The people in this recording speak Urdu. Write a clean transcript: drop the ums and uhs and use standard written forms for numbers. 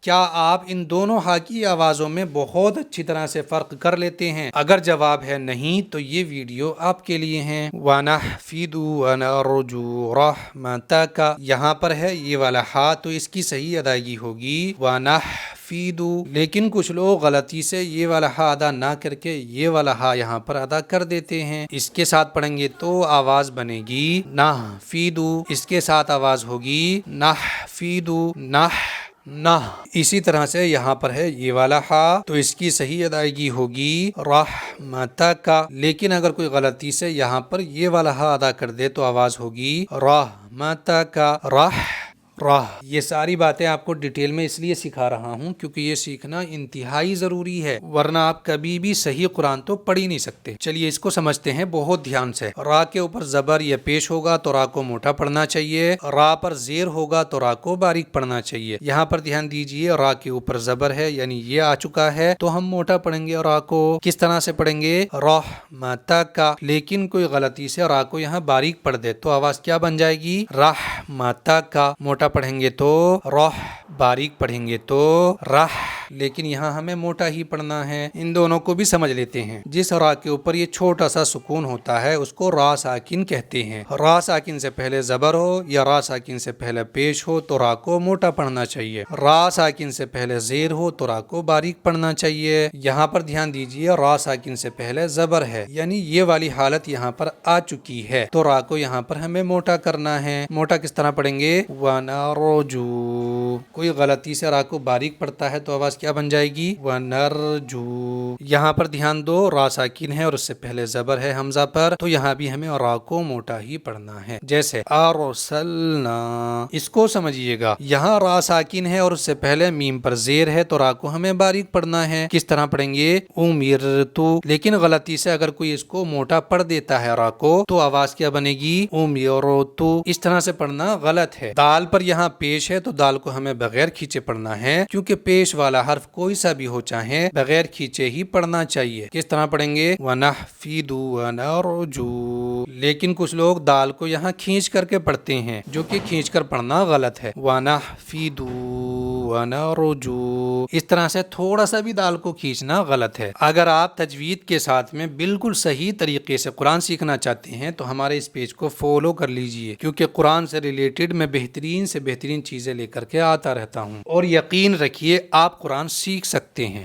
کیا آپ ان دونوں ہا کی آوازوں میں بہت اچھی طرح سے فرق کر لیتے ہیں؟ اگر جواب ہے نہیں تو یہ ویڈیو آپ کے لیے ہیں۔ وَنَحْفِدُ وَنَرْجُو رَحْمَتَكَ یہاں پر ہے یہ والا ہا، تو اس کی صحیح ادائیگی ہوگی وَنَحْفِدُ، لیکن کچھ لوگ غلطی سے یہ والا ہا ادا نہ کر کے یہ والا ہا یہاں پر ادا کر دیتے ہیں۔ اس کے ساتھ پڑھیں گے تو آواز بنے گی نَحْفِدُ، اس کے ساتھ آواز ہوگی نَحْفِدُ نہ۔ اسی طرح سے یہاں پر ہے یہ والا ہا، تو اس کی صحیح ادائیگی ہوگی رحمتک، لیکن اگر کوئی غلطی سے یہاں پر یہ والا ہا ادا کر دے تو آواز ہوگی رحمتک یہ ساری باتیں آپ کو ڈیٹیل میں اس لیے سکھا رہا ہوں کیونکہ یہ سیکھنا انتہائی ضروری ہے، ورنہ آپ کبھی بھی صحیح قرآن تو پڑھ ہی نہیں سکتے۔ چلیے اس کو سمجھتے ہیں بہت دھیان سے۔ را کے اوپر زبر یا پیش ہوگا تو را کو موٹا پڑھنا چاہیے، را پر زیر ہوگا تو را کو باریک پڑھنا چاہیے۔ یہاں پر دھیان دیجئے، را کے اوپر زبر ہے یعنی یہ آ چکا ہے تو ہم موٹا پڑھیں گے را کو۔ کس طرح سے پڑھیں گے؟ رحمتک، لیکن کوئی غلطی سے را کو یہاں باریک پڑھ دے تو آواز کیا بن جائے گی؟ رحمتک۔ موٹا پڑھیں گے تو رح، باریک پڑھیں گے تو رح، لیکن یہاں ہمیں موٹا ہی پڑھنا ہے۔ ان دونوں کو بھی سمجھ لیتے ہیں۔ جس را کے اوپر یہ چھوٹا سا سکون ہوتا ہے اس کو را ساکن کہتے ہیں۔ را ساکن سے پہلے زبر ہو یا را ساکن سے پہلے پیش ہو تو را کو موٹا پڑھنا چاہیے، را ساکن سے پہلے زیر ہو تو را کو باریک پڑھنا چاہیے۔ یہاں پر دھیان دیجئے، را ساکن سے پہلے زبر ہے یعنی یہ والی حالت یہاں پر آ چکی ہے تو را کو یہاں پر ہمیں موٹا کرنا ہے۔ موٹا کس طرح پڑھیں گے؟ وَنَرْجُو، کوئی غلطی سے را کو باریک پڑتا ہے تو آواز کیا بن جائے گی؟ وَنَرْجُو۔ یہاں پر دھیان دو، را ساکن ہے اور اس سے پہلے زبر ہے حمزہ پر، تو یہاں بھی ہمیں را کو موٹا ہی پڑھنا ہے۔ جیسے أَرْسَلْنَا، اس کو سمجھیے گا، یہاں را ساکن ہے اور اس سے پہلے میم پر زیر ہے تو را کو ہمیں باریک پڑھنا ہے۔ کس طرح پڑھیں گے؟ أُمِرْتُ، لیکن غلطی سے اگر کوئی اس کو موٹا پڑھ دیتا ہے را کو تو آواز کیا بنے گی؟ أُمِرْتُ۔ اس طرح سے پڑھنا غلط ہے۔ دال پر یہاں پیش ہے تو دال کو ہمیں بغیر کھینچے پڑھنا ہے، کیونکہ پیش والا حرف کوئی سا بھی ہو چاہے بغیر کھینچے ہی پڑھنا چاہیے۔ کس طرح پڑھیں گے؟ وَنَحْفِدُ وَنَرْجُو، لیکن کچھ لوگ دال کو یہاں کھینچ کر کے پڑھتے ہیں جو کہ کھینچ کر پڑھنا غلط ہے۔ وَنَحْفِدُ وَنَرْجُو، اس طرح سے تھوڑا سا بھی دال کو کھینچنا غلط ہے۔ اگر آپ تجوید کے ساتھ میں بالکل صحیح طریقے سے قرآن سیکھنا چاہتے ہیں تو ہمارے اس پیج کو فالو کر لیجئے، کیونکہ قرآن سے ریلیٹڈ میں بہترین سے بہترین چیزیں لے کر کے آتا رہتا ہوں، اور یقین رکھیے آپ قرآن سیکھ سکتے ہیں۔